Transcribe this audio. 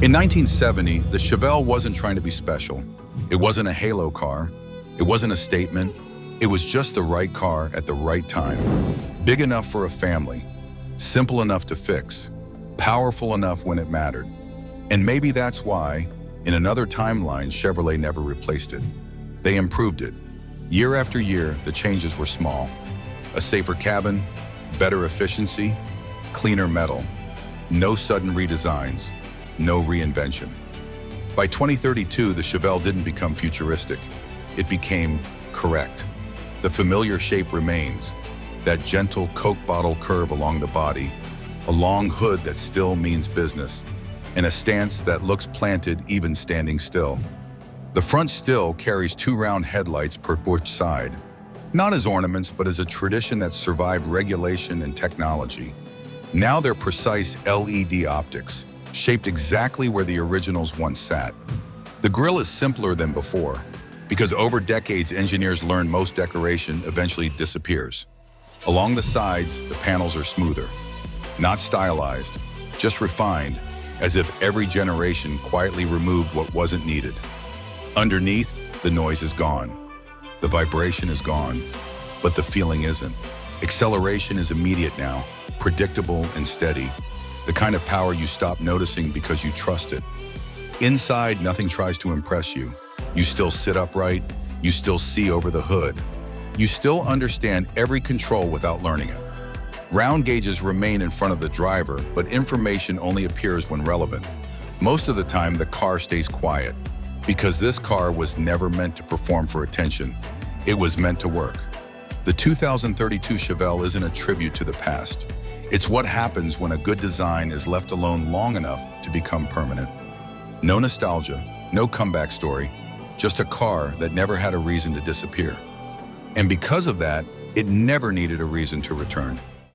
In 1970, the Chevelle wasn't trying to be special. It wasn't a halo car. It wasn't a statement. It was just the right car at the right time. Big enough for a family, simple enough to fix, powerful enough when it mattered. And maybe that's why, in another timeline, Chevrolet never replaced it. They improved it. Year after year, the changes were small. A safer cabin, better efficiency, cleaner metal. No sudden redesigns, no reinvention. By 2032, the Chevelle didn't become futuristic. It became correct. The familiar shape remains, that gentle Coke bottle curve along the body, a long hood that still means business, and a stance that looks planted even standing still. The front still carries 2 round headlights per which side, not as ornaments, but as a tradition that survived regulation and technology. Now they're precise LED optics, shaped exactly where the originals once sat. The grille is simpler than before, because over decades, engineers learned most decoration eventually disappears. Along the sides, the panels are smoother, not stylized, just refined, as if every generation quietly removed what wasn't needed. Underneath, the noise is gone. The vibration is gone, but the feeling isn't. Acceleration is immediate now, predictable and steady, the kind of power you stop noticing because you trust it. Inside, nothing tries to impress you. You still sit upright, you still see over the hood. You still understand every control without learning it. Round gauges remain in front of the driver, but information only appears when relevant. Most of the time, the car stays quiet, because this car was never meant to perform for attention. It was meant to work. The 2032 Chevelle isn't a tribute to the past. It's what happens when a good design is left alone long enough to become permanent. No nostalgia, no comeback story, just a car that never had a reason to disappear. And because of that, it never needed a reason to return.